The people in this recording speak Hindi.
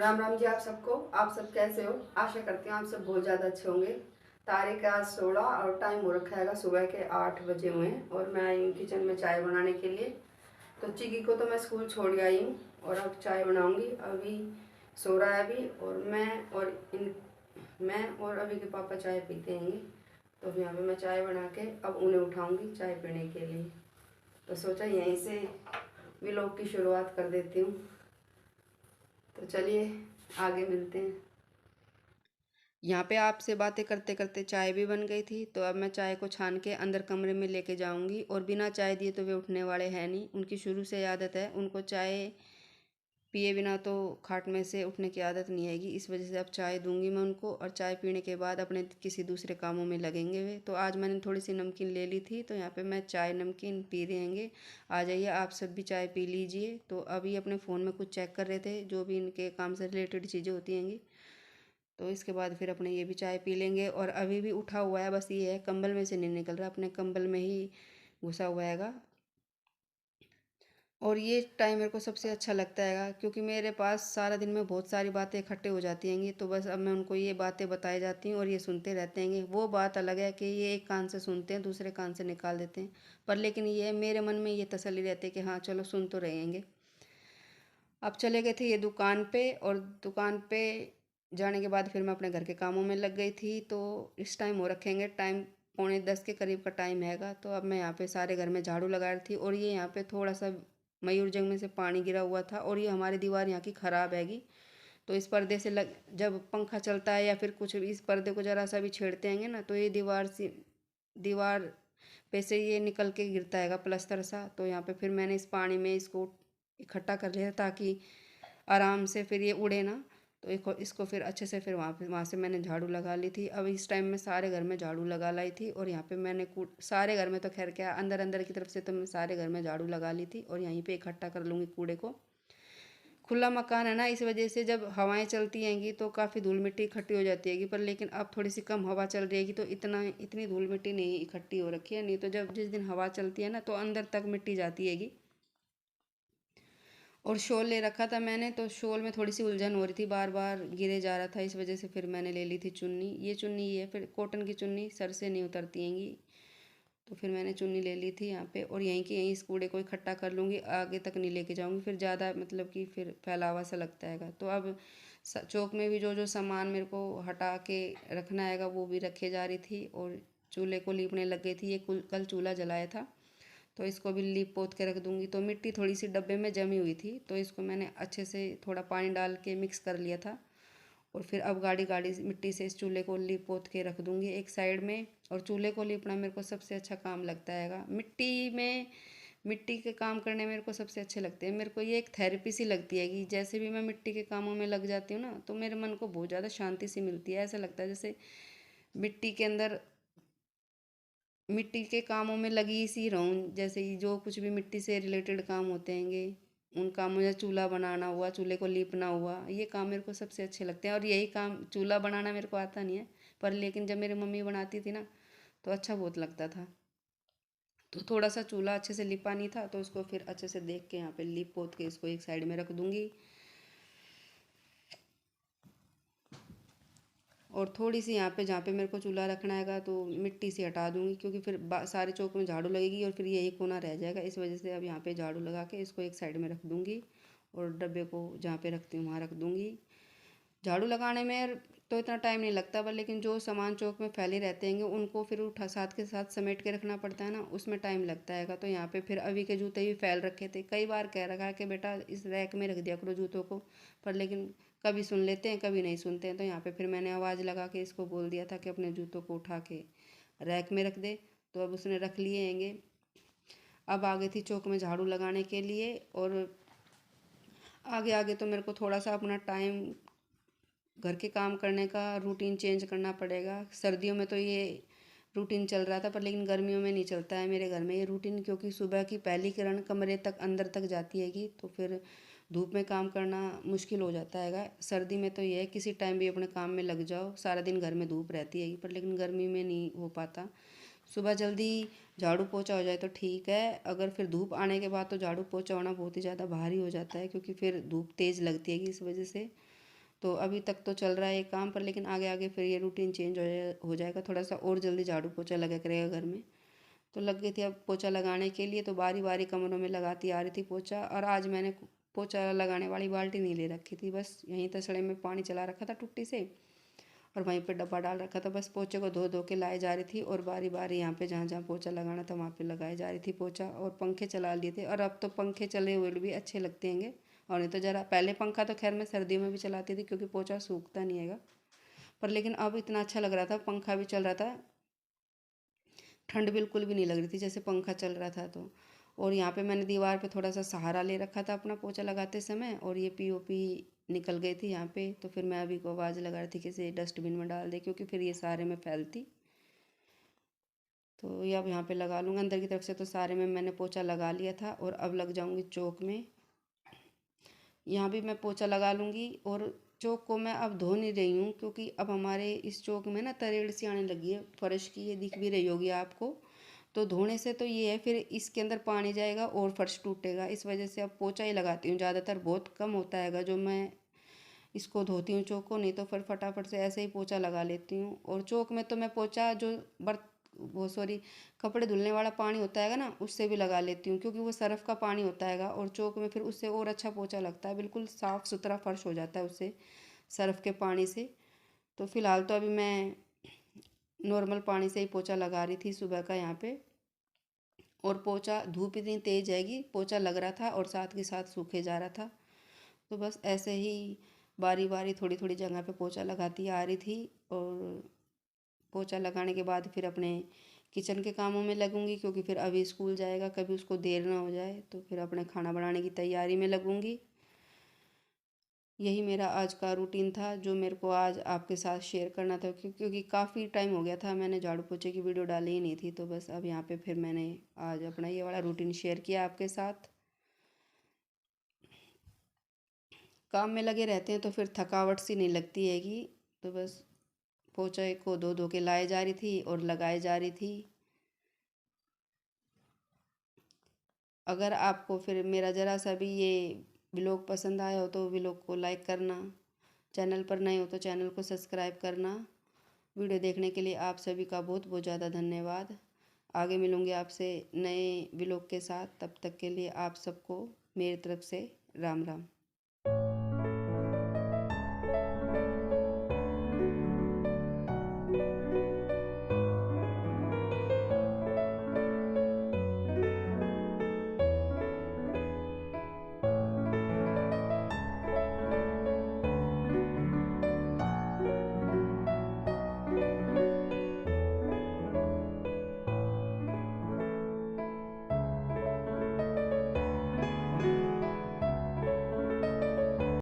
राम राम जी आप सबको। आप सब कैसे हो? आशा करती हूँ आप सब बहुत ज़्यादा अच्छे होंगे। तारीख है आज 16 और टाइम हो रखा है सुबह के 8 बजे हुए हैं और मैं आई हूँ किचन में चाय बनाने के लिए। तो चिकी को तो मैं स्कूल छोड़ आई हूँ और अब चाय बनाऊँगी। अभी सो रहा है अभी और मैं और अभी के पापा चाय पीते हैं। तो अभी यहाँ पे मैं चाय बना के अब उन्हें उठाऊँगी चाय पीने के लिए। तो सोचा यहीं से व्लॉग की शुरुआत कर देती हूँ। तो चलिए आगे मिलते हैं। यहाँ पे आपसे बातें करते करते चाय भी बन गई थी। तो अब मैं चाय को छान के अंदर कमरे में लेके जाऊंगी और बिना चाय दिए तो वे उठने वाले हैं नहीं। उनकी शुरू से आदत है, उनको चाय पिए बिना तो खाट में से उठने की आदत नहीं आएगी। इस वजह से अब चाय दूंगी मैं उनको और चाय पीने के बाद अपने किसी दूसरे कामों में लगेंगे वे। तो आज मैंने थोड़ी सी नमकीन ले ली थी तो यहाँ पे मैं चाय नमकीन पी रहेंगे। आ जाइए आप सब भी चाय पी लीजिए। तो अभी अपने फ़ोन में कुछ चेक कर रहे थे जो भी इनके काम से रिलेटेड चीज़ें होती हैंगी। तो इसके बाद फिर अपने ये भी चाय पी लेंगे और अभी भी उठा हुआ है, बस ये है कंबल में से नहीं निकल रहा, अपने कंबल में ही घुसा हुआ हैगा। और ये टाइम मेरे को सबसे अच्छा लगता हैगा क्योंकि मेरे पास सारा दिन में बहुत सारी बातें इकट्ठे हो जाती हैंगी। तो बस अब मैं उनको ये बातें बताई जाती हूँ और ये सुनते रहते हैंगे। वो बात अलग है कि ये एक कान से सुनते हैं दूसरे कान से निकाल देते हैं, पर लेकिन ये मेरे मन में ये तसल्ली रहती है कि हाँ चलो सुन तो रहेंगे। अब चले गए थे ये दुकान पे और दुकान पे जाने के बाद फिर मैं अपने घर के कामों में लग गई थी। तो इस टाइम हो रखेंगे, टाइम 9:45 के करीब का टाइम हैगा। तो अब मैं यहाँ पे सारे घर में झाड़ू लगा रही थी और ये यहाँ पे थोड़ा सा मयूर जंग में से पानी गिरा हुआ था और ये हमारी दीवार यहाँ की ख़राब हैगी। तो इस पर्दे से लग जब पंखा चलता है या फिर कुछ इस पर्दे को ज़रा सा भी छेड़ते हैंगे ना तो ये दीवार पे से ये निकल के गिरता हैगा प्लस्तर सा। तो यहाँ पे फिर मैंने इस पानी में इसको इकट्ठा कर लिया ताकि आराम से फिर ये उड़े ना। तो इसको फिर अच्छे से फिर वहाँ से मैंने झाड़ू लगा ली थी। अब इस टाइम में सारे घर में झाड़ू लगा लाई थी और यहाँ पे मैंने सारे घर में तो खैर क्या अंदर अंदर की तरफ से तो मैं सारे घर में झाड़ू लगा ली थी और यहीं पे इकट्ठा कर लूँगी कूड़े को। खुला मकान है ना, इस वजह से जब हवाएं चलती हैंगी तो काफ़ी धूल मिट्टी इकट्ठी हो जाती हैगी। पर लेकिन अब थोड़ी सी कम हवा चल रही हैगी तो इतनी धूल मिट्टी नहीं इकट्ठी हो रखी है। नहीं तो जब जिस दिन हवा चलती है ना तो अंदर तक मिट्टी जाती हैगी। और शॉल ले रखा था मैंने तो शॉल में थोड़ी सी उलझन हो रही थी, बार बार गिरे जा रहा था। इस वजह से फिर मैंने ले ली थी चुन्नी। ये चुन्नी ये फिर कॉटन की चुन्नी सर से नहीं उतरती हैंगी। तो फिर मैंने चुन्नी ले ली थी यहाँ पे और यहीं के यहीं इस कूड़े को इकट्ठा कर लूँगी, आगे तक नहीं लेके जाऊँगी फिर ज़्यादा मतलब कि फिर फैलावा सा लगता हैगा। तो अब चौक में भी जो जो सामान मेरे को हटा के रखना हैगा वो भी रखे जा रही थी और चूल्हे को लीपने लग गई थी। ये कल चूल्हा जलाया था तो इसको भी लीप पोत के रख दूँगी। तो मिट्टी थोड़ी सी डब्बे में जमी हुई थी तो इसको मैंने अच्छे से थोड़ा पानी डाल के मिक्स कर लिया था और फिर अब गाढ़ी गाढ़ी मिट्टी से इस चूल्हे को लीप पोत के रख दूँगी एक साइड में। और चूल्हे को लीपना मेरे को सबसे अच्छा काम लगता हैगा। मिट्टी के काम करने मेरे को सबसे अच्छे लगते हैं। मेरे को ये एक थेरेपी सी लगती है कि जैसे भी मैं मिट्टी के कामों में लग जाती हूँ ना तो मेरे मन को बहुत ज़्यादा शांति सी मिलती है। ऐसा लगता है जैसे मिट्टी के अंदर मिट्टी के कामों में लगी सी रहूँ। जैसे कि जो कुछ भी मिट्टी से रिलेटेड काम होते हैंगे उन कामों में चूल्हा बनाना हुआ, चूल्हे को लीपना हुआ, ये काम मेरे को सबसे अच्छे लगते हैं। और यही काम चूल्हा बनाना मेरे को आता नहीं है, पर लेकिन जब मेरी मम्मी बनाती थी ना तो अच्छा बहुत लगता था। तो थोड़ा सा चूल्हा अच्छे से लिपा नहीं था तो उसको फिर अच्छे से देख के यहाँ पे लिप पोत के इसको एक साइड में रख दूँगी। और थोड़ी सी यहाँ पे जहाँ पे मेरे को चूल्हा रखना हैगा तो मिट्टी से हटा दूँगी क्योंकि फिर सारे चौक में झाड़ू लगेगी और फिर यही कोना रह जाएगा। इस वजह से अब यहाँ पे झाड़ू लगा के इसको एक साइड में रख दूँगी और डब्बे को जहाँ पे रखती हूँ वहाँ रख दूँगी। झाड़ू लगाने में तो इतना टाइम नहीं लगता, पर लेकिन जो सामान चौक में फैले रहते हैंगे उनको फिर उठा साथ के साथ समेट के रखना पड़ता है ना, उसमें टाइम लगता हैगा। तो यहाँ पे फिर अभी के जूते भी फैल रखे थे, कई बार कह रखा है कि बेटा इस रैक में रख दिया करो जूतों को, पर लेकिन कभी सुन लेते हैं कभी नहीं सुनते हैं। तो यहाँ पे फिर मैंने आवाज़ लगा के इसको बोल दिया था कि अपने जूतों को उठा के रैक में रख दे। तो अब उसने रख लिए हैंगे। अब आ गई थी चौक में झाड़ू लगाने के लिए और आगे आगे तो मेरे को थोड़ा सा अपना टाइम घर के काम करने का रूटीन चेंज करना पड़ेगा। सर्दियों में तो ये रूटीन चल रहा था पर लेकिन गर्मियों में नहीं चलता है मेरे घर में ये रूटीन, क्योंकि सुबह की पहली किरण कमरे तक अंदर तक जाती हैगी तो फिर धूप में काम करना मुश्किल हो जाता हैगा। सर्दी में तो ये है किसी टाइम भी अपने काम में लग जाओ, सारा दिन घर में धूप रहती हैगी, पर लेकिन गर्मी में नहीं हो पाता। सुबह जल्दी झाड़ू पोछा हो जाए तो ठीक है, अगर फिर धूप आने के बाद तो झाड़ू पोछा होना बहुत ही ज़्यादा भारी हो जाता है क्योंकि फिर धूप तेज़ लगती हैगी। इस वजह से तो अभी तक तो चल रहा है ये काम, पर लेकिन आगे आगे फिर ये रूटीन चेंज हो जाएगा, थोड़ा सा और जल्दी झाड़ू पोछा लगा करेगा घर में। तो लग गई थी अब पोछा लगाने के लिए, तो बारी बारी कमरों में लगाती आ रही थी पोछा। और आज मैंने पोछा लगाने वाली बाल्टी नहीं ले रखी थी, बस यहीं तसड़े में पानी चला रखा था टुट्टी से, और वहीं पे डब्बा डाल रखा था। बस पोछे को धो धो के लाए जा रही थी, और बारी बारी यहाँ पे जहाँ जहाँ पोछा लगाना था वहाँ पे लगाई जा रही थी पोछा। और पंखे चला लिए थे, और अब तो पंखे चले हुए भी अच्छे लगते हैंगे। और नहीं तो ज़रा पहले पंखा तो खैर मैं सर्दियों में भी चलाती थी, क्योंकि पोछा सूखता नहीं हैगा, पर लेकिन अब इतना अच्छा लग रहा था, पंखा भी चल रहा था, ठंड बिल्कुल भी नहीं लग रही थी जैसे पंखा चल रहा था तो। और यहाँ पे मैंने दीवार पे थोड़ा सा सहारा ले रखा था अपना पोछा लगाते समय, और ये पीओपी निकल गई थी यहाँ पे, तो फिर मैं अभी को आवाज़ लगा रही थी कि इसे डस्टबिन में डाल दे, क्योंकि फिर ये सारे में फैलती। तो ये अब यहाँ पे लगा लूँगा। अंदर की तरफ से तो सारे में मैंने पोछा लगा लिया था, और अब लग जाऊँगी चौक में। यहाँ भी मैं पोछा लगा लूँगी। और चौक को मैं अब धो नहीं रही हूँ, क्योंकि अब हमारे इस चौक में ना तरेड़ सी आने लगी है फर्श की, ये दिख भी रही होगी आपको। तो धोने से तो ये है, फिर इसके अंदर पानी जाएगा और फर्श टूटेगा, इस वजह से अब पोछा ही लगाती हूँ ज़्यादातर। बहुत कम होता हैगा जो मैं इसको धोती हूँ चौक को, नहीं तो फिर फटाफट से ऐसे ही पोछा लगा लेती हूँ। और चौक में तो मैं पोछा जो बर्त वो सॉरी कपड़े धुलने वाला पानी होता हैगा ना, उससे भी लगा लेती हूँ, क्योंकि वो सर्फ़ का पानी होता हैगा, और चौक में फिर उससे और अच्छा पोछा लगता है, बिल्कुल साफ़ सुथरा फर्श हो जाता है उससे, सर्फ़ के पानी से। तो फ़िलहाल तो अभी मैं नॉर्मल पानी से ही पोछा लगा रही थी सुबह का यहाँ पे। और पोछा धूप इतनी तेज़ हैगी, पोछा लग रहा था और साथ के साथ सूखे जा रहा था। तो बस ऐसे ही बारी बारी थोड़ी थोड़ी जगह पे पोछा लगाती आ रही थी। और पोछा लगाने के बाद फिर अपने किचन के कामों में लगूंगी, क्योंकि फिर अभी स्कूल जाएगा, कभी उसको देर ना हो जाए, तो फिर अपने खाना बनाने की तैयारी में लगूंगी। यही मेरा आज का रूटीन था, जो मेरे को आज आपके साथ शेयर करना था, क्योंकि काफ़ी टाइम हो गया था मैंने झाड़ू पोछे की वीडियो डाली ही नहीं थी। तो बस अब यहाँ पे फिर मैंने आज अपना ये वाला रूटीन शेयर किया आपके साथ। काम में लगे रहते हैं तो फिर थकावट सी नहीं लगती हैगी। तो बस पोछे को धो धो के लाए जा रही थी और लगाए जा रही थी। अगर आपको फिर मेरा ज़रा सा भी ये व्लॉग पसंद आया हो तो व्लॉग को लाइक करना, चैनल पर नए हो तो चैनल को सब्सक्राइब करना। वीडियो देखने के लिए आप सभी का बहुत बहुत ज़्यादा धन्यवाद। आगे मिलूँगी आपसे नए व्लॉग के साथ, तब तक के लिए आप सबको मेरी तरफ से राम राम।